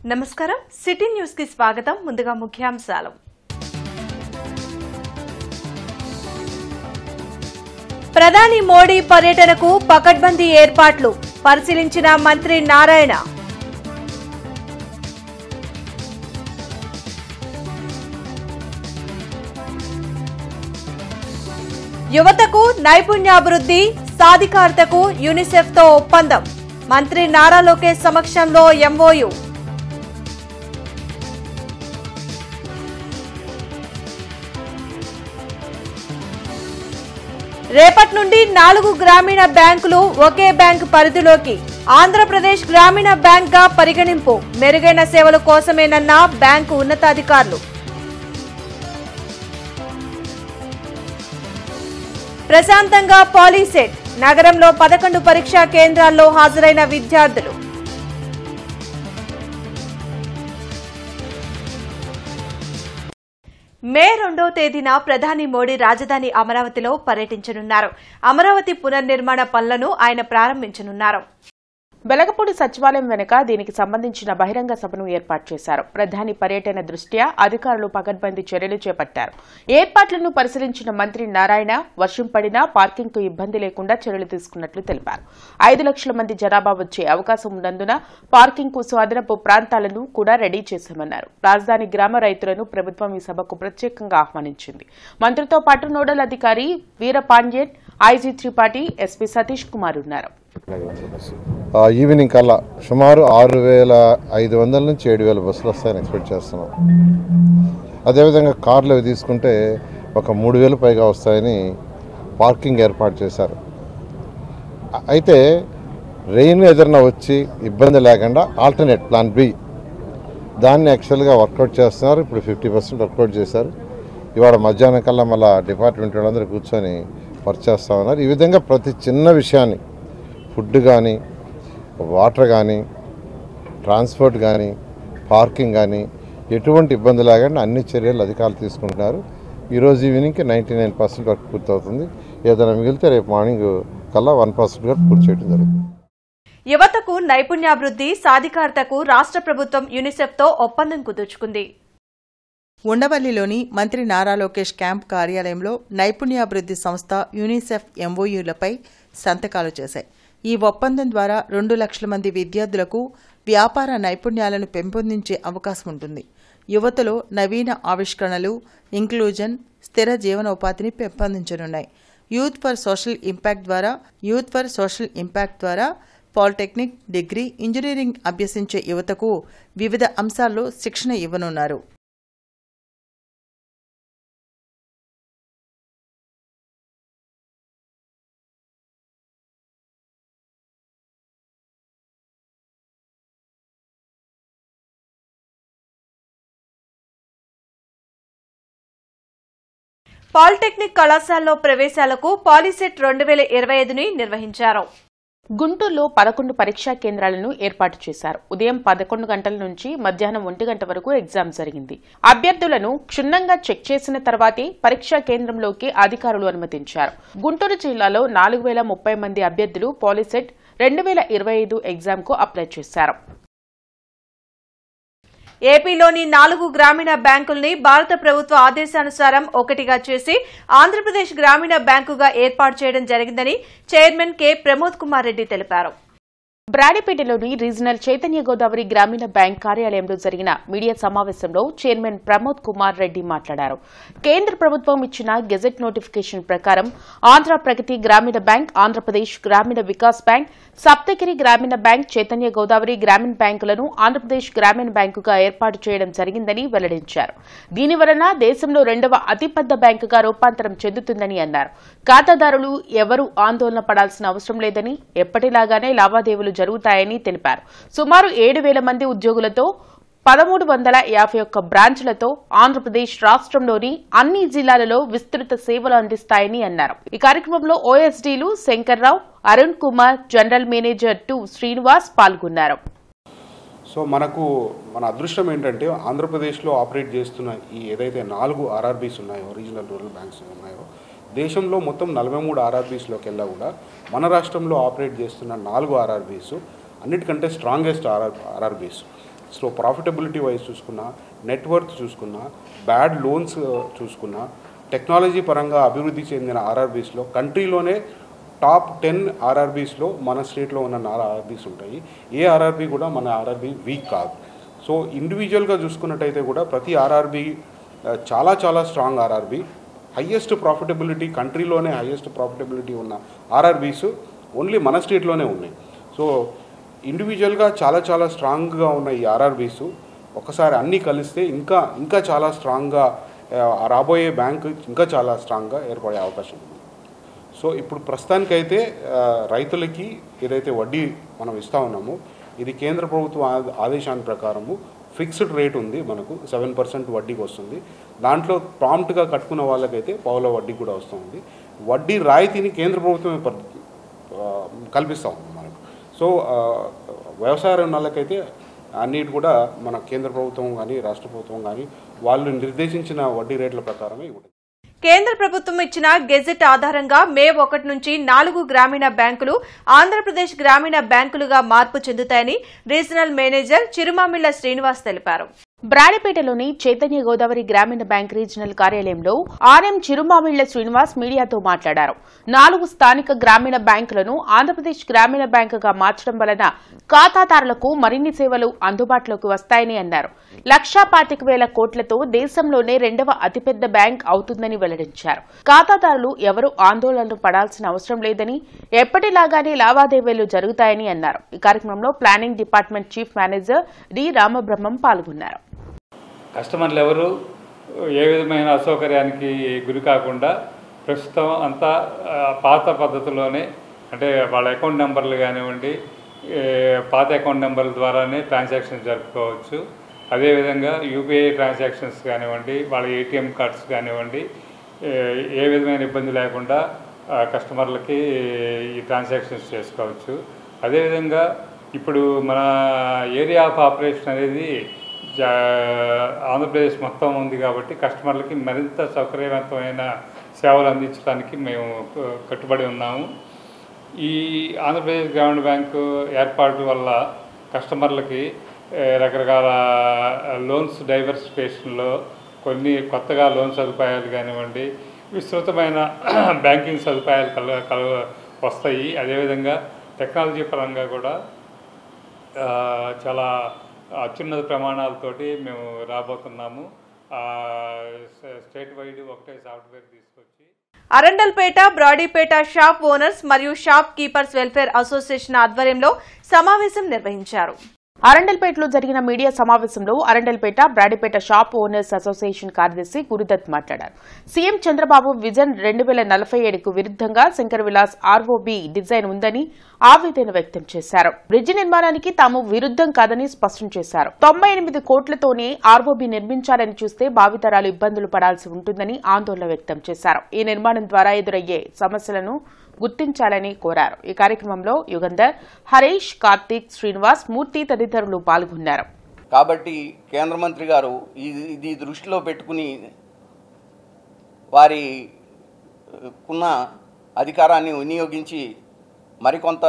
నమస్కారం city news కి స్వాగతం ముందుగా ముఖ్యాంశాలు ప్రధాని మోడీ పర్యటనకు పకడ్బందీ ఏర్పాట్లు పరిశీలించిన మంత్రి నారాయణ యువతకు నైపుణ్యాభివృద్ధి సాధికారతకు యూనిసెఫ్ తో ఒప్పందం మంత్రి నారా లోకేష్ సమక్షంలో ఎంఓయు రేపటి నుండి 4 గ్రామీణ బ్యాంకులు ఒకే బ్యాంకు పరిధిలోకి ఆంధ్రప్రదేశ్ గ్రామీణ బ్యాంక్ గా పరిగణింపు మెరుగైన సేవల కోసమేనన్న బ్యాంకు ఉన్నతాధికారులు ప్రశాంతంగా పాలీసెట్ నగరంలో 11 పరీక్షా కేంద్రాల్లో హాజరైన విద్యార్థులు మే 2వ తేదీన ప్రధాని మోడీ రాజధాని అమరావతిలో పర్యటించనున్నారు. అమరావతి పునర్నిర్మాణ పనులను ఆయన ప్రారంభించనున్నారు. వెలగపూడి సచివాలయం వెనుక దీనికి సంబంధించిన బహిరంగ సభను ఏర్పాటు చేశారు. ప్రధాని పర్యటన దృష్ట్యా అధికారులు పకడ్బందీ చర్యలు చేపట్టారు. ఏర్పాట్లను పరిశీలించిన మంత్రి నారాయణ వర్షం పడినా పార్కింగ్ కు ఇబ్బంది లేకుండా చర్యలు తీసుకున్నట్లు తెలిపారు. 5 లక్షల మంది జనాభా వచ్చే అవకాశం ఉన్నందున పార్కింగ్ కు అదనపు ప్రాంతాలను కూడా రెడీ చేశామన్నారు. రాజధాని గ్రామ రైతులను ప్రభుత్వం ఈ సభకు ప్రత్యేకంగా ఆహ్వానించింది. మంత్రితో పాటు నోడల్ అధికారి వీరపాండ్యన్, ఐజీ త్రిపాఠి, ఎస్పీ సతీష్ కుమార్ ఉన్నారు. ఈవినింగ్ కల్లా సుమారు 6,500 నుంచి 7,000 బస్సులు వస్తాయని ఎక్స్పెక్ట్ చేస్తున్నాం. అదేవిధంగా కార్లు అవి తీసుకుంటే ఒక 3,000 పైగా వస్తాయని పార్కింగ్ ఏర్పాటు చేశారు. అయితే రెయిన్ ఏదైనా వచ్చి ఇబ్బంది లేకుండా ఆల్టర్నేట్ ప్లాన్ బి దాన్ని యాక్చువల్గా వర్కౌట్ చేస్తున్నారు. ఇప్పుడు 50% వర్కౌట్ చేశారు. ఇవాళ మధ్యాహ్నం కల్లా మళ్ళీ డిపార్ట్మెంట్ వాళ్ళందరూ కూర్చొని వర్క్ చేస్తూ ఉన్నారు. ఈ విధంగా ప్రతి చిన్న విషయాన్ని ఫుడ్ కానీ, వాటర్ కానీ, ట్రాన్స్పోర్ట్ కానీ, పార్కింగ్ కానీ ఎటువంటి ఇబ్బంది లేకుండా అన్ని చర్యలు అధికారులు తీసుకుంటున్నారు. ఈరోజు ఈవినింగ్కి 99% వర్క్ పూర్తవుతుంది. ఏదైనా మిగిలితే రేపు మార్నింగ్ కల్లా 1% వరకు పూర్తి చేయడం జరుగుతుంది. యువతకు నైపుణ్యాభివృద్ధి సాధికారతకు రాష్ట్ర ప్రభుత్వం యూనిసెఫ్ తో ఒప్పందం కుదుర్చుకుంది. ఉండవల్లిలోని మంత్రి నారా లోకేష్ క్యాంప్ కార్యాలయంలో నైపుణ్యాభివృద్ధి సంస్థ యూనిసెఫ్ ఎంఓయూలపై సంతకాలు చేశాయి. ఈ ఒప్పందం ద్వారా 2 లక్షల మంది విద్యార్థులకు వ్యాపార నైపుణ్యాలను పెంపొందించే అవకాశం ఉంటుంది. యువతలో నవీన ఆవిష్కరణలు, ఇంక్లూజన్, స్థిర జీవనోపాధిని పెంపొందించనున్నాయి. యూత్ ఫర్ సోషల్ ఇంపాక్ట్ ద్వారా పాలిటెక్నిక్, డిగ్రీ, ఇంజనీరింగ్ అభ్యసించే యువతకు వివిధ అంశాల్లో శిక్షణ ఇవ్వనున్నారు. పాలిటెక్నిక్ కళాశాలలో ప్రవేశాలకు పాలీసెట్ 2025ని నిర్వహించారు. గుంటూరులో 11 పరీక్షా కేంద్రాలను ఏర్పాటు చేశారు. ఉదయం 11 గంటల నుంచి మధ్యాహ్నం 1 గంట వరకు ఎగ్జామ్ జరిగింది. అభ్యర్థులను క్షుణ్ణంగా చెక్ చేసిన తర్వాతే పరీక్షా కేంద్రంలోకి అధికారులు అనుమతించారు. గుంటూరు జిల్లాలో 4,030 మంది అభ్యర్థులు పాలీసెట్ 2025 ఎగ్జామ్ కు అప్లై చేశారు. ఏపీలోని 4 గ్రామీణ బ్యాంకుల్ని భారత ప్రభుత్వ ఆదేశానుసారం ఒకటిగా చేసి ఆంధ్రప్రదేశ్ గ్రామీణ బ్యాంకుగా ఏర్పాటు చేయడం జరిగిందని చైర్మన్ కె ప్రమోద్ కుమార్ రెడ్డి తెలిపారు. బ్రాడిపేటలోని రీజనల్ చైతన్య గోదావరి గ్రామీణ బ్యాంక్ కార్యాలయంలో జరిగిన మీడియా సమావేశంలో చైర్మన్ ప్రమోద్ కుమార్ రెడ్డి మాట్లాడారు. కేంద్ర ప్రభుత్వం ఇచ్చిన గెజెట్ నోటిఫికేషన్ ప్రకారం ఆంధ్ర ప్రగతి గ్రామీణ బ్యాంక్, ఆంధ్రప్రదేశ్ గ్రామీణ వికాస్ బ్యాంక్, సప్తగిరి గ్రామీణ బ్యాంక్, చైతన్య గోదావరి గ్రామీణ బ్యాంకులను ఆంధ్రప్రదేశ్ గ్రామీణ బ్యాంకుగా ఏర్పాటు చేయడం జరిగిందని వెల్లడించారు. దీని వలన దేశంలో 2వ అతిపెద్ద బ్యాంకుగా రూపాంతరం చెందుతుందని అన్నారు. ఖాతాదారులు ఎవరూ ఆందోళన పడాల్సిన అవసరం లేదని, ఎప్పటిలాగానే లావాదేవీలు జరుగుతాయని తెలిపారు. సుమారు 7,000 మంది ఉద్యోగులతో 1,351 బ్రాంచ్లతో ఆంధ్రప్రదేశ్ రాష్ట్రంలోని అన్ని జిల్లాలలో విస్తృత సేవలు అందిస్తాయని అన్నారు. ఈ కార్యక్రమంలో ఓఎస్డీలు శంకర్రావు, అరుణ్ కుమార్, జనరల్ మేనేజర్ 2 శ్రీనివాస్ పాల్గొన్నారు. సో మన అదృష్టం ఏంటంటే ఆంధ్రప్రదేశ్లో ఆపరేట్ చేస్తున్న ఈ ఏదైతే 4 ఆర్ఆర్బీస్ ఉన్నాయో, రీజనల్ రూరల్ బ్యాంక్స్ ఉన్నాయో, దేశంలో మొత్తం 43 ఆర్ఆర్బీస్లోకి వెళ్ళా కూడా మన రాష్ట్రంలో ఆపరేట్ చేస్తున్న 4 ఆర్ఆర్బీస్ అన్నిటికంటే strongest RRBs. So profitability wise చూసుకున్నా, నెట్వర్త్ చూసుకున్నా, బ్యాడ్ లోన్స్ చూసుకున్నా, టెక్నాలజీ పరంగా అభివృద్ధి చెందిన ఆర్ఆర్బీస్లో కంట్రీలోనే టాప్ 10 ఆర్ఆర్బీస్లో మన స్టేట్లో ఉన్న 4 ఆర్ఆర్బీస్ ఉంటాయి. ఏ ఆర్ఆర్బీ కూడా మన ఆర్ఆర్బీ వీక్ కాదు. సో ఇండివిజువల్గా చూసుకున్నట్టయితే కూడా ప్రతి ఆర్ఆర్బీ చాలా చాలా స్ట్రాంగ్ ఆర్ఆర్బీ. హయ్యెస్ట్ ప్రాఫిటబిలిటీ, కంట్రీలోనే హయ్యెస్ట్ ప్రాఫిటబిలిటీ ఉన్న ఆర్ఆర్బీస్ ఓన్లీ మన స్టేట్లోనే ఉన్నాయి. సో ఇండివిజువల్గా చాలా చాలా స్ట్రాంగ్గా ఉన్న ఈ ఆర్ఆర్బీస్ ఒకసారి అన్నీ కలిస్తే ఇంకా చాలా స్ట్రాంగ్గా రాబోయే బ్యాంక్ ఇంకా చాలా స్ట్రాంగ్గా ఏర్పడే అవకాశం ఉంది. సో ఇప్పుడు ప్రస్తుతానికైతే రైతులకి ఏదైతే వడ్డీ మనం ఇస్తూ ఉన్నామో ఇది కేంద్ర ప్రభుత్వ ఆదేశాల ప్రకారము ఫిక్స్డ్ రేట్ ఉంది. మనకు 7% వడ్డీకి వస్తుంది. దాంట్లో ప్రాంప్ట్గా కట్టుకున్న వాళ్ళకైతే పావుల వడ్డీ కూడా వస్తుంది. వడ్డీ రాయితీని కేంద్ర ప్రభుత్వమే కల్పిస్తూ ఉంది మనకు. సో వ్యవసాయ రుణాలకైతే అన్నిటి కూడా మన కేంద్ర ప్రభుత్వం కానీ రాష్ట్ర ప్రభుత్వం కానీ వాళ్ళు నిర్దేశించిన వడ్డీ రేట్ల ప్రకారమే ఇవ్వడం. కేంద్ర ప్రభుత్వం ఇచ్చిన గెజెట్ ఆధారంగా మే 1 నుంచి 4 గ్రామీణ బ్యాంకులు ఆంధ్రప్రదేశ్ గ్రామీణ బ్యాంకులుగా మార్పు చెందుతాయని రీజనల్ మేనేజర్ చిరుమామిళ్ల శ్రీనివాస్ తెలిపారు. బ్రాడిపేటలోని చైతన్య గోదావరి గ్రామీణ బ్యాంక్ రీజనల్ కార్యాలయంలో ఆర్ఎం చిరుమామిళ్ల శ్రీనివాస్ మీడియాతో మాట్లాడారు. 4 స్థానిక గ్రామీణ బ్యాంకులను ఆంధ్రప్రదేశ్ గ్రామీణ బ్యాంకుగా మార్చడం వలన ఖాతాదారులకు మరిన్ని సేవలు అందుబాటులోకి వస్తాయని అన్నారు. 1,25,000 కోట్లతో దేశంలోనే 2వ అతిపెద్ద బ్యాంక్ అవుతుందని వెల్లడించారు. ఖాతాదారులు ఎవరూ ఆందోళనలు పడాల్సిన అవసరం లేదని, ఎప్పటిలాగానే లావాదేవీలు జరుగుతాయని అన్నారు. ఈ కార్యక్రమంలో planning department chief manager D Ramabrahmam పాల్గొన్నారు. కస్టమర్లు ఎవరు ఏ విధమైన అసౌకర్యానికి గురి కాకుండా ప్రస్తుతం అంతా పాత పద్ధతిలోనే, అంటే వాళ్ళ అకౌంట్ నెంబర్లు కానివ్వండి, పాత అకౌంట్ నెంబర్ల ద్వారానే ట్రాన్సాక్షన్స్ జరుపుకోవచ్చు. అదేవిధంగా యూపీఐ ట్రాన్సాక్షన్స్ కానివ్వండి, వాళ్ళ ఏటీఎం కార్డ్స్ కానివ్వండి, ఏ విధమైన ఇబ్బంది లేకుండా కస్టమర్లకి ఈ ట్రాన్సాక్షన్స్ చేసుకోవచ్చు. అదేవిధంగా ఇప్పుడు మన ఏరియా ఆఫ్ ఆపరేషన్ అనేది ఆంధ్రప్రదేశ్ మొత్తం ఉంది కాబట్టి కస్టమర్లకి మరింత సౌకర్యవంతమైన సేవలు అందించడానికి మేము కట్టుబడి ఉన్నాము. ఈ ఆంధ్రప్రదేశ్ గ్రామీణ బ్యాంకు ఏర్పాటు వల్ల కస్టమర్లకి రకరకాల లోన్స్ డైవర్సిఫికేషన్లో కొన్ని కొత్తగా లోన్ సదుపాయాలు కానివ్వండి, విస్తృతమైన బ్యాంకింగ్ సదుపాయాలు వస్తాయి. అదేవిధంగా టెక్నాలజీ పరంగా కూడా చాలా అత్యున్నత ప్రమాణాలతోటి మేము రాబోతున్నాము. స్టేట్ వైడ్ ఒకటే సాఫ్ట్వేర్ తీసుకొచ్చి అరండల్పేట, బ్రాడీపేట షాప్ ఓనర్స్ మరియు షాప్ కీపర్స్ వెల్ఫేర్ అసోసియేషన్ ఆధ్వర్యంలో సమావేశం నిర్వహించారు. అరండల్పేటలో జరిగిన మీడియా సమావేశంలో Arundelpet, Brodipet shop owners association కార్యదర్శి గురుదత్ మాట్లాడారు. సీఎం చంద్రబాబు విజన్ 2047కు విరుద్ధంగా శంకర్ విలాస్ ఆర్ఓబీ డిజైన్ ఉందని ఆవేదన వ్యక్తం చేశారు. బ్రిడ్జి నిర్మాణానికి తాము విరుద్ధం కాదని స్పష్టం చేశారు. 98 కోట్లతోనే ఆర్ఓబీ నిర్మించాలని చూస్తే భావితరాలు ఇబ్బందులు పడాల్సి ఉంటుందని ఆందోళన వ్యక్తం చేశారు. ఈ నిర్మాణం ద్వారా ఎదురయ్యే సమస్యలను గుర్తించాలని కోరారు. ఈ కార్యక్రమంలో యుగంధర్, హరీష్, కార్తీక్, శ్రీనివాస్, మూర్తి తదితరులు పాల్గొన్నారు. కాబట్టి కేంద్ర మంత్రి గారు ఇది దృష్టిలో పెట్టుకుని వారికున్న అధికారాన్ని వినియోగించి మరికొంత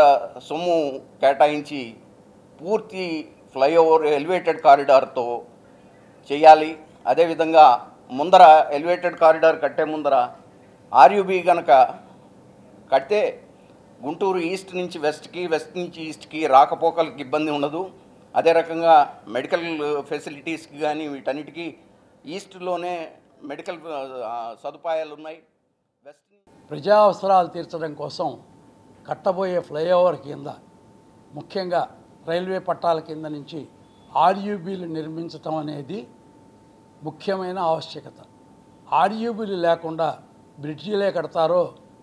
సొమ్ము కేటాయించి పూర్తి ఫ్లైఓవర్ ఎలివేటెడ్ కారిడార్తో చేయాలి. అదేవిధంగా ముందర ఎలివేటెడ్ కారిడార్ కట్టే ముందర ఆర్యూబీ కనుక కడితే గుంటూరు ఈస్ట్ నుంచి వెస్ట్కి, వెస్ట్ నుంచి ఈస్ట్కి రాకపోకలకు ఇబ్బంది ఉండదు. అదే రకంగా మెడికల్ ఫెసిలిటీస్కి కానీ వీటన్నిటికీ ఈస్ట్లోనే మెడికల్ సదుపాయాలు ఉన్నాయి. ప్రజా అవసరాలు తీర్చడం కోసం కట్టబోయే ఫ్లైఓవర్ కింద ముఖ్యంగా రైల్వే పట్టాల కింద నుంచి ఆర్యూబీలు నిర్మించటం అనేది ముఖ్యమైన ఆవశ్యకత. ఆర్యూబీలు లేకుండా బ్రిడ్జిలే కడతారో,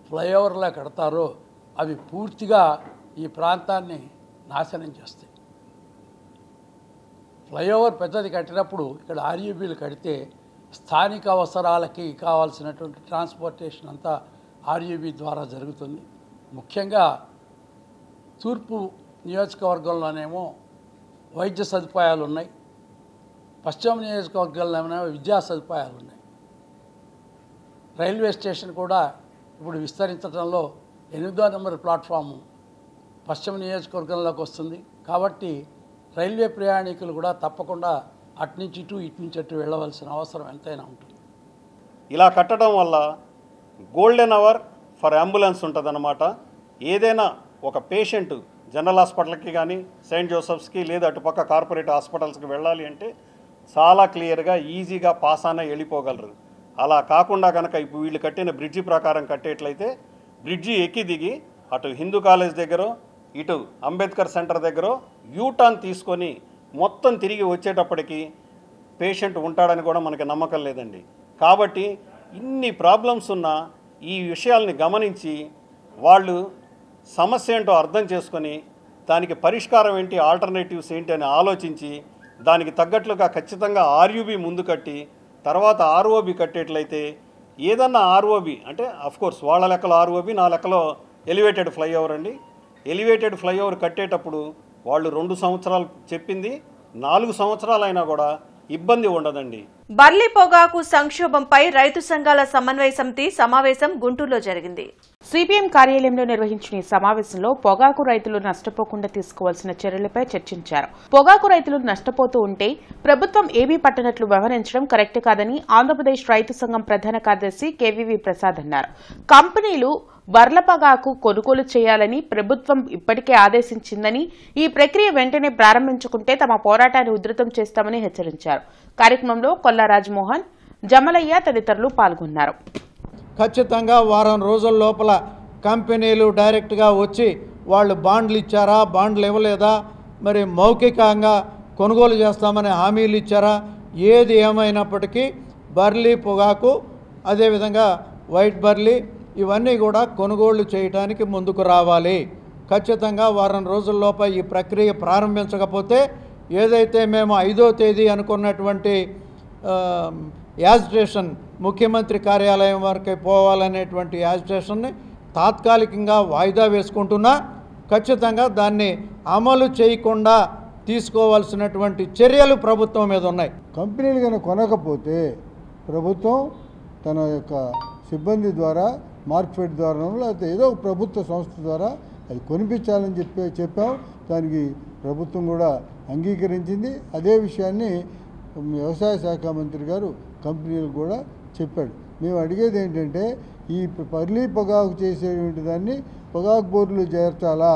ఫ్లైఓవర్లే కడతారో అవి పూర్తిగా ఈ ప్రాంతాన్ని నాశనం చేస్తాయి. ఫ్లైఓవర్ పెద్దది కట్టినప్పుడు ఇక్కడ ఆర్యూబీలు కడితే స్థానిక అవసరాలకి కావాల్సినటువంటి ట్రాన్స్పోర్టేషన్ అంతా ఆర్యూబీ ద్వారా జరుగుతుంది. ముఖ్యంగా తూర్పు నియోజకవర్గంలోనేమో వైద్య సదుపాయాలు ఉన్నాయి, పశ్చిమ నియోజకవర్గంలోనేమో విద్యా సదుపాయాలు ఉన్నాయి. రైల్వే స్టేషన్ కూడా ఇప్పుడు విస్తరించడంలో 8వ నెంబర్ ప్లాట్ఫాము పశ్చిమ నియోజకవర్గంలోకి వస్తుంది. కాబట్టి రైల్వే ప్రయాణికులు కూడా తప్పకుండా అట్నుంచి ఇటు ఇట్నుంచి అటు వెళ్ళవలసిన అవసరం ఎంతైనా ఉంటుంది. ఇలా కట్టడం వల్ల గోల్డెన్ అవర్ ఫర్ అంబులెన్స్ ఉంటుందన్నమాట. ఏదైనా ఒక పేషెంట్ జనరల్ హాస్పిటల్కి కానీ సెయింట్ జోసెఫ్స్కి లేదా అటుపక్క కార్పొరేట్ హాస్పిటల్స్కి వెళ్ళాలి అంటే చాలా క్లియర్గా ఈజీగా పాస్ అనే వెళ్ళిపోగలరు. అలా కాకుండా కనుక ఇప్పుడు వీళ్ళు కట్టిన బ్రిడ్జి ప్రకారం కట్టేట్లయితే బ్రిడ్జి ఎక్కి దిగి అటు హిందూ కాలేజ్ దగ్గర ఇటు అంబేద్కర్ సెంటర్ దగ్గర యూటర్న్ తీసుకొని మొత్తం తిరిగి వచ్చేటప్పటికి పేషెంట్ ఉంటాడని కూడా మనకి నమ్మకం లేదండి. కాబట్టి ఇన్ని ప్రాబ్లమ్స్ ఉన్న ఈ విషయాల్ని గమనించి వాళ్ళు సమస్య ఏంటో అర్థం చేసుకొని దానికి పరిష్కారం ఏంటి, ఆల్టర్నేటివ్స్ ఏంటి అని ఆలోచించి దానికి తగ్గట్లుగా ఖచ్చితంగా ఆర్యూబీ ముందు కట్టి తర్వాత ఆర్ఓబి కట్టేట్లయితే ఏదన్నా ఆర్ఓబి అంటే అఫ్కోర్స్ వాళ్ళ లెక్కలో ఆర్ఓబి, నా లెక్కలో ఎలివేటెడ్ ఫ్లైఓవర్ అండి. ఎలివేటెడ్ ఫ్లైఓవర్ కట్టేటప్పుడు వాళ్ళు 2 సంవత్సరాలు చెప్పింది 4 సంవత్సరాలైనా కూడా ఇబ్బంది ఉండదండి. బర్లీ పొగాకు సంక్షోభంపై రైతు సంఘాల సమన్వయ సమితి సమావేశం గుంటూరులో జరిగింది. సిపిఎం కార్యాలయంలో నిర్వహించిన ఈ సమావేశంలో పొగాకు రైతులు నష్టపోకుండా తీసుకోవాల్సిన చర్యలపై చర్చించారు. పొగాకు రైతులు నష్టపోతూ ఉంటే ప్రభుత్వం ఏమీ పట్టనట్లు వ్యవహరించడం కరెక్ట్ కాదని ఆంధ్రప్రదేశ్ రైతు సంఘం ప్రధాన కార్యదర్శి కేవీవీ ప్రసాద్ అన్నారు. కంపెనీలు వర్ల పొగాకు కొనుగోలు చేయాలని ప్రభుత్వం ఇప్పటికే ఆదేశించిందని, ఈ ప్రక్రియ వెంటనే ప్రారంభించుకుంటే తమ పోరాటాన్ని ఉధృతం చేస్తామని హెచ్చరించారు. కార్యక్రమంలో కొల్లా రాజమోహన్, జమలయ్య తదితరులు పాల్గొన్నారు. ఖచ్చితంగా వారం రోజుల లోపల కంపెనీలు డైరెక్ట్గా వచ్చి వాళ్ళు బాండ్లు ఇచ్చారా, బాండ్లు ఇవ్వలేదా, మరి మౌఖికంగా కొనుగోలు చేస్తామని హామీలు ఇచ్చారా, ఏది ఏమైనప్పటికీ బర్లీ పొగాకు అదేవిధంగా వైట్ బర్లీ ఇవన్నీ కూడా కొనుగోళ్లు చేయడానికి ముందుకు రావాలి. ఖచ్చితంగా వారం రోజుల్లోప ఈ ప్రక్రియ ప్రారంభించకపోతే ఏదైతే మేము 5వ తేదీ అనుకున్నటువంటి యాజిటేషన్ ముఖ్యమంత్రి కార్యాలయం వరకు పోవాలనేటువంటి యాజిటేషన్ని తాత్కాలికంగా వాయిదా వేసుకుంటున్నా ఖచ్చితంగా దాన్ని అమలు చేయకుండా తీసుకోవాల్సినటువంటి చర్యలు ప్రభుత్వం మీద ఉన్నాయి. కంపెనీలు కనుక కొనకపోతే ప్రభుత్వం తన యొక్క సిబ్బంది ద్వారా మార్కెట్ ద్వారా లేకపోతే ఏదో ప్రభుత్వ సంస్థ ద్వారా అది కొనిపించాలని చెప్పాం. దానికి ప్రభుత్వం కూడా అంగీకరించింది. అదే విషయాన్ని వ్యవసాయ శాఖ మంత్రి గారు కంపెనీలకు కూడా చెప్పాడు. మేము అడిగేది ఏంటంటే ఈ బర్లీ పొగాకు చేసేటువంటి దాన్ని పొగాకు బోర్డులు చేర్చాలా,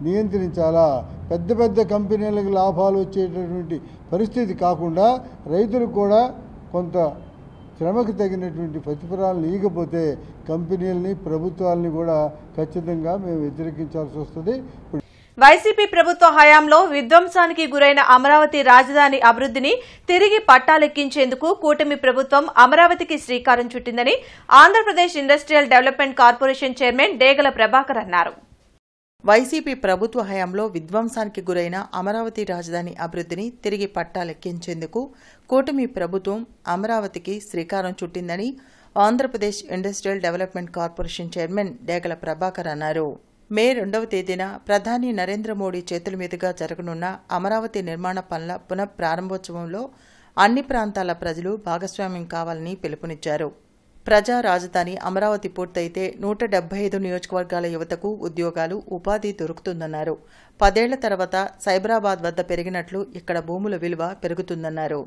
నియంత్రించాలా, పెద్ద పెద్ద కంపెనీలకు లాభాలు వచ్చేటటువంటి పరిస్థితి కాకుండా రైతులకు కూడా కొంత శ్రమకు తగినటువంటి ప్రతిఫలాలను ఇవ్వకపోతే కంపెనీలని ప్రభుత్వాలని కూడా ఖచ్చితంగా మేము వ్యతిరేకించాల్సి వస్తుంది. వైసీపీ ప్రభుత్వ హయాంలో విధ్వంసానికి గురైన అమరావతి రాజధాని అభివృద్ధిని తిరిగి పట్టాలెక్కించేందుకు కూటమి ప్రభుత్వం అమరావతికి శ్రీకారం చుట్టిందని Andhra Pradesh industrial development corporation chairman Degala Prabhakar అన్నారు. వైసీపీ ప్రభుత్వ హయాంలో విధ్వంసానికి గురైన అమరావతి రాజధాని అభివృద్ధిని తిరిగి పట్టాలెక్కించేందుకు కూటమి ప్రభుత్వం అమరావతికి శ్రీకారం చుట్టిందని Andhra Pradesh industrial development corporation chairman Degala Prabhakar అన్నారు. మే 2వ తేదీన ప్రధాని నరేంద్ర మోడీ చేతుల మీదుగా జరగనున్న అమరావతి నిర్మాణ పనుల పునఃప్రారంభోత్సవంలో అన్ని ప్రాంతాల ప్రజలు భాగస్వామ్యం కావాలని పిలుపునిచ్చారు. ప్రజా రాజధాని అమరావతి పూర్తయితే 175 నియోజకవర్గాల యువతకు ఉద్యోగాలు, ఉపాధి దొరుకుతుందన్నారు. 10 ఏళ్ల తర్వాత సైబరాబాద్ వద్ద పెరిగినట్లు ఇక్కడ భూముల విలువ పెరుగుతుందన్నారు.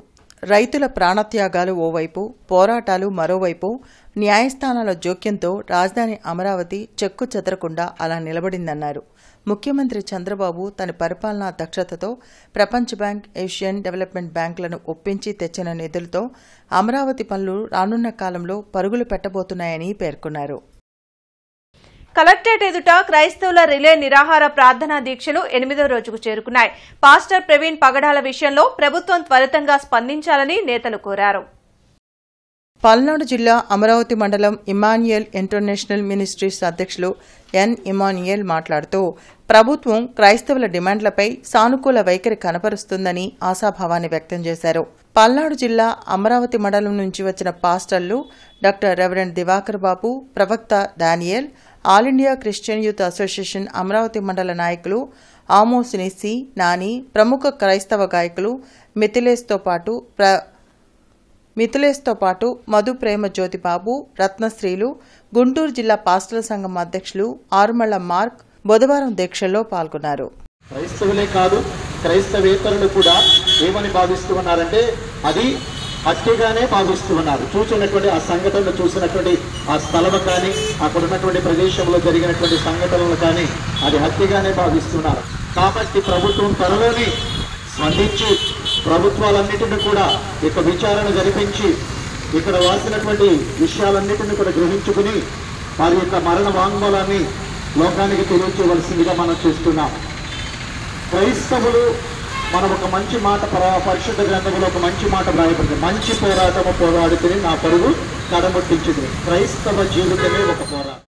రైతుల ప్రాణత్యాగాలు ఓవైపు, పోరాటాలు మరోవైపు, న్యాయస్థానాల జోక్యంతో రాజధాని అమరావతి చెక్కు చెదరకుండా అలా నిలబడిందన్నారు. ముఖ్యమంత్రి చంద్రబాబు తన పరిపాలనా దక్షతతో ప్రపంచ బ్యాంక్, ఏషియన్ డెవలప్మెంట్ బ్యాంకులను ఒప్పించి తెచ్చిన నిధులతో అమరావతి పనులు రానున్న కాలంలో పరుగులు పెట్టబోతున్నాయని పేర్కొన్నారు. కలెక్టరేట్ ఎదుట క్రైస్తవుల రిలే నిరాహార ప్రార్థనా దీక్షలు 8వ రోజుకు చేరుకున్నాయి. పాస్టర్ ప్రవీణ్ పగడాల విషయంలో ప్రభుత్వం త్వరితంగా స్పందించాలని నేతలు కోరారు. పల్నాడు జిల్లా అమరావతి మండలం ఇమాన్యుయల్ ఇంటర్నేషనల్ మినిస్ట్రీస్ అధ్యక్షులు ఎన్ ఇమాన్యుయల్ మాట్లాడుతూ ప్రభుత్వం క్రైస్తవుల డిమాండ్లపై సానుకూల వైఖరి కనపరుస్తుందని ఆశాభావాన్ని వ్యక్తం చేశారు. పల్నాడు జిల్లా అమరావతి మండలం నుంచి వచ్చిన పాస్టర్లు డాక్టర్ రెవరెండ్ దివాకర్ బాబు, ప్రవక్త Daniel, all India Christian youth association Amaravati మండల నాయకులు ఆమోస్ నిస్సి, నాని, ప్రముఖ క్రైస్తవ గాయకులు మిథిలేస్తో పాటు మధు ప్రేమ జ్యోతిబాబు, రత్నశ్రీలు, గుంటూరు జిల్లా పాస్టర్ల సంఘం అధ్యక్షులు ఆరుమళ్ల మార్క్ బుధవారం దీక్షల్లో పాల్గొన్నారు. క్రైస్తవులే కాదు, క్రైస్తవేతరులు కూడా ఏమని భావిస్తూ ఉన్నారంటే అది హత్యగానే భావిస్తూ ఉన్నారు. చూసినటువంటి ఆ సంఘటనలు చూసినటువంటి ఆ స్థలము కానీ అక్కడ ఉన్నటువంటి ప్రదేశంలో జరిగినటువంటి సంఘటనలు కానీ అది హత్యగానే భావిస్తున్నారు. కాబట్టి ప్రభుత్వం త్వరలోనే స్పందించి ప్రభుత్వాలన్నిటిని కూడా ఇక విచారణ జరిపించి ఇక్కడ రాసినటువంటి విషయాలన్నిటిని కూడా గ్రహించుకుని వారి యొక్క మరణ వాంగ్మూలాన్ని లోకానికి తెలియచేయవలసిందిగా మనం చూస్తున్నాం. క్రైస్తవులు మనం ఒక మంచి మాట పరిశుద్ధ గ్రంథంలో ఒక మంచి మాట రాయబడింది, మంచి పోరాటము పోరాడుతుని నా పరుగు కడముట్టించింది. క్రైస్తవ జీవితమే ఒక పోరాటం.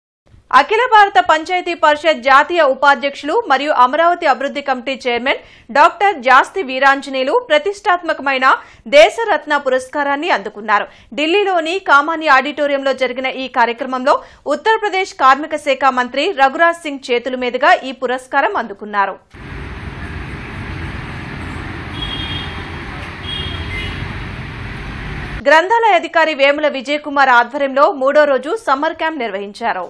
అఖిల భారత పంచాయతీ పరిషత్ జాతీయ ఉపాధ్యక్షులు మరియు అమరావతి అభివృద్ది కమిటీ చైర్మన్ డాక్టర్ జాస్తి వీరాంజనేయులు ప్రతిష్టాత్మకమైన దేశరత్న పురస్కారాన్ని అందుకున్నారు. ఢిల్లీలోని కామాని ఆడిటోరియంలో జరిగిన ఈ కార్యక్రమంలో ఉత్తరప్రదేశ్ కార్మిక శాఖ మంత్రి రఘురాజ్ సింగ్ చేతుల మీదుగా ఈ పురస్కారం అందుకున్నారు. గ్రంథాలయ అధికారి వేముల విజయ్ కుమార్ ఆధ్వర్యంలో 3వ రోజు సమ్మర్ క్యాంప్ నిర్వహించారు.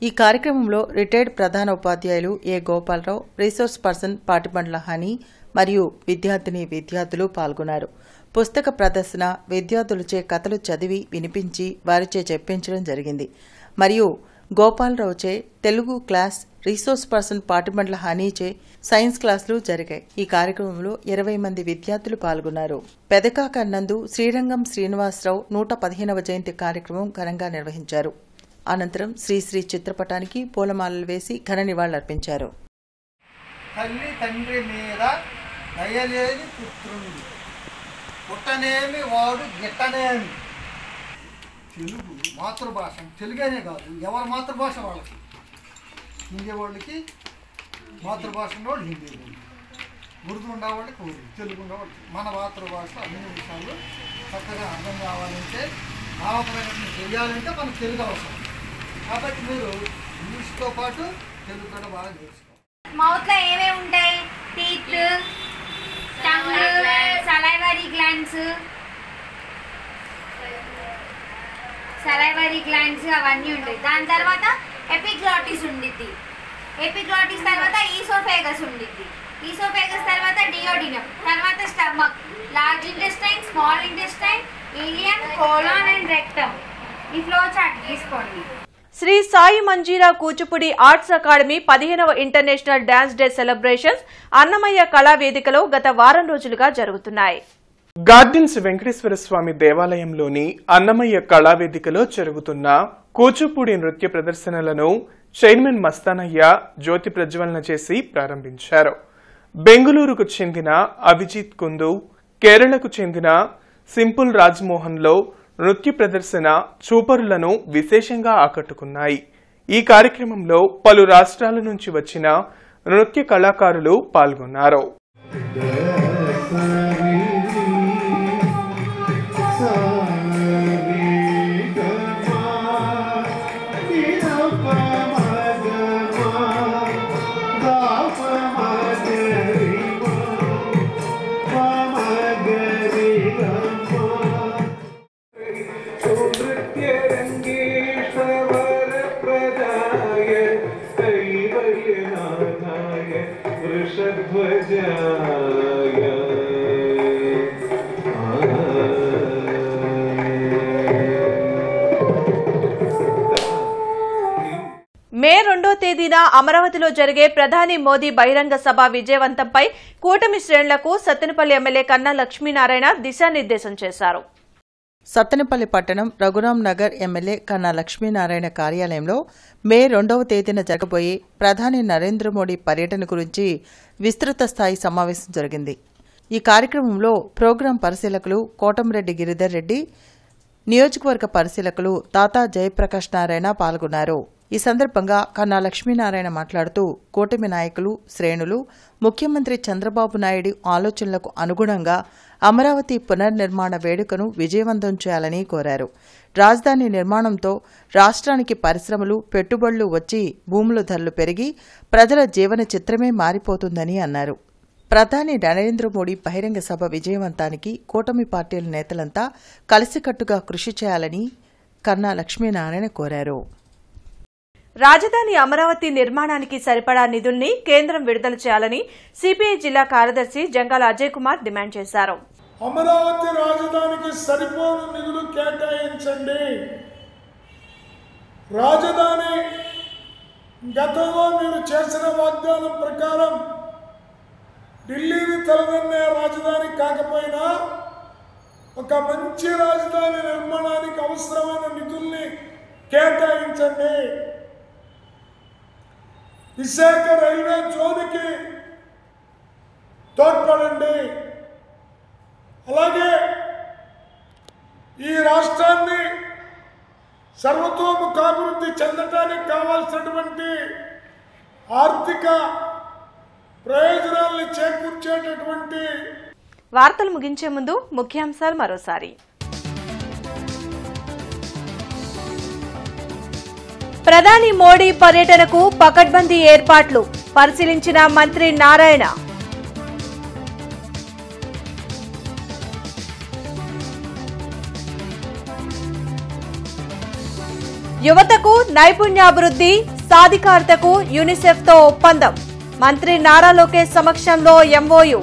ఈ కార్యక్రమంలో రిటైర్డ్ ప్రధాన ఉపాధ్యాయులు A Gopalarao, resource person Patibandla Honey మరియు విద్యార్థులు పాల్గొన్నారు. పుస్తక ప్రదర్శన, విద్యార్థులచే కథలు చదివి వినిపించి వారిచే చెప్పించడం జరిగింది. మరియు గోపాలరావుచే Telugu class, resource person Patibandla హనీచే సైన్స్ క్లాసులు జరిగాయి. ఈ కార్యక్రమంలో 20 మంది విద్యార్థులు పాల్గొన్నారు. పెదకాక నందు శ్రీరంగం శ్రీనివాసరావు 115వ జయంతి కార్యక్రమం ఘనంగా నిర్వహించారు. అనంతరం శ్రీశ్రీ చిత్రపటానికి పూలమాలలు వేసి ఘన నివాళులర్పించారు. తల్లి తండ్రి మీద దయలేని పుత్రుడు, పుట్టనేమి వాడు గిట్టనేమి. తెలుగు మాతృభాష, తెలుగనే కాదు ఎవరి మాతృభాష వాళ్ళకి. హిందీ వాళ్ళకి మాతృభాష ఉన్నవాళ్ళు హిందీ, ఉర్దూ ఉండేవాళ్ళకి ఉర్దూ, తెలుగు ఉండేవాళ్ళు. మన మాతృభాష అన్ని విషయాలు చక్కగా అర్థం కావాలంటే, భావప్రకటన చేయాలంటే మనకు తెలుగు అవసరం. కాబట్టి మీరు ఇంగ్లీష్తో పాటు తెలుగు కూడా బాగా నేర్చుకోవాలి. మౌత్లో ఏమేమి ఉంటాయి? టీత్, టంగ్, సలైవరీ గ్లాండ్స్ అవన్నీ ఉంటాయి. దాని తర్వాత ఎపిగ్లాటిస్ ఉండిద్ది. ఎపిగ్లాటిస్ తర్వాత ఈసోఫేగస్ ఉండిద్ది. ఈసోఫేగస్ తర్వాత డియోడినం, తర్వాత stomach, large intestine, small intestine, ileum, colon and rectum. ఈ ఫ్లో చార్ట్ తీసుకోండి. శ్రీ సాయి మంజీరా కూచిపూడి ఆర్ట్స్ అకాడమీ 15వ international dance day celebrations Annamayya కళా వేదికలో గత వారం రోజులుగా జరుగుతున్నాయి. గార్డెన్స్ వెంకటేశ్వర స్వామి దేవాలయంలోని అన్నమయ్య కళావేదికలో జరుగుతున్న కూచిపూడి నృత్య ప్రదర్శనలను చైర్మన్ మస్తానయ్య జ్యోతి ప్రజ్వలన చేసి ప్రారంభించారు. బెంగళూరుకు చెందిన అభిజిత్ కుందు, కేరళకు చెందిన సింపుల్ రాజ్మోహన్లో నృత్య ప్రదర్శన చూపరులను విశేషంగా ఆకట్టుకున్నాయి. ఈ కార్యక్రమంలో పలు రాష్ట్రాల నుంచి వచ్చిన నృత్య కళాకారులు పాల్గొన్నారు. మే 2వ తేదీన అమరావతిలో జరిగే ప్రధాని మోదీ బహిరంగ సభ విజయవంతంపై కూటమి శ్రేణులకు సత్తెనపల్లి ఎమ్మెల్యే కన్నా లక్ష్మీనారాయణ దిశానిర్దేశం చేశారు. సత్తెనపల్లి పట్టణం రఘురాం నగర్ ఎమ్మెల్యే కన్నా లక్ష్మీనారాయణ కార్యాలయంలో మే 2వ తేదీన జరగబోయే ప్రధాని నరేంద్ర మోడీ పర్యటన గురించి విస్తృత స్థాయి సమావేశం జరిగింది. ఈ కార్యక్రమంలో ప్రోగ్రాం పరిశీలకులు కోటంరెడ్డి గిరిధర్ రెడ్డి, నియోజకవర్గ పరిశీలకులు తాతా జయప్రకాష్ నారాయణ పాల్గొన్నారు. ఈ సందర్భంగా కన్నా లక్ష్మీనారాయణ మాట్లాడుతూ కూటమి నాయకులు, శ్రేణులు ముఖ్యమంత్రి చంద్రబాబు నాయుడు ఆలోచనలకు అనుగుణంగా అమరావతి పునర్నిర్మాణ వేడుకను విజయవంతం చేయాలని కోరారు. రాజధాని నిర్మాణంతో రాష్ట్రానికి పరిశ్రమలు, పెట్టుబడులు వచ్చి భూముల ధరలు పెరిగి ప్రజల జీవన చిత్రమే మారిపోతుందని అన్నారు. ప్రధాని నరేంద్ర మోడీ బహిరంగ సభ విజయవంతానికి కూటమి పార్టీల నేతలంతా కలిసికట్టుగా కృషి చేయాలని కన్నా లక్ష్మీనారాయణ కోరారు. రాజధాని అమరావతి నిర్మాణానికి సరిపడా నిధుల్ని కేంద్రం విడుదల చేయాలని సిపిఐ జిల్లా కార్యదర్శి జంగాల అజయ్ కుమార్ డిమాండ్ చేశారు. అమరావతి రాజధానికి సరిపోను నిధులు కేటాయించండి. రాజధాని గతంలో మీరు చేసిన వాగ్దానం ప్రకారం ఢిల్లీని తలదన్నే రాజధాని కాకపోయినా ఒక మంచి రాజధాని నిర్మాణానికి అవసరమైన నిధుల్ని కేటాయించండి. విశాఖ రైల్వే జోన్కి తోడ్పడండి. అలాగే ఈ రాష్ట్రాన్ని సర్వతోముఖాభివృద్ధి చెందటానికి కావాల్సినటువంటి ఆర్థిక ప్రయోజనాల్ని చేకూర్చేటటువంటి. వార్తలు ముగించే ముందు ముఖ్యాంశాలు మరోసారి. ప్రధాని మోడీ పర్యటనకు పకడ్బందీ ఏర్పాట్లు పరిశీలించిన మంత్రి నారాయణ. యువతకు నైపుణ్యాభివృద్ధి సాధికారతకు యూనిసెఫ్తో ఒప్పందం మంత్రి నారా లోకేష్ సమక్షంలో ఎంఓయు.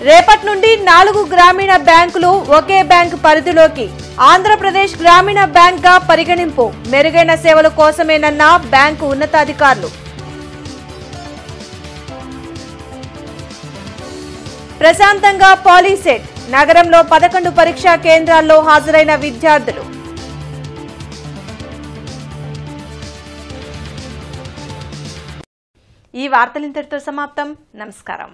రేపటి నుండి 4 గ్రామీణ బ్యాంకులు ఒకే బ్యాంకు పరిధిలోకి. ఆంధ్రప్రదేశ్ గ్రామీణ బ్యాంక్ గా పరిగణింపు. మెరుగైన సేవల కోసమేనన్న బ్యాంకు ఉన్నతాధికారులు. ప్రశాంతంగా పాలీసెట్. నగరంలో 11 పరీక్షా కేంద్రాల్లో హాజరైన విద్యార్థులు. ఈ వార్తలింతటితో సమాప్తం. నమస్కారం.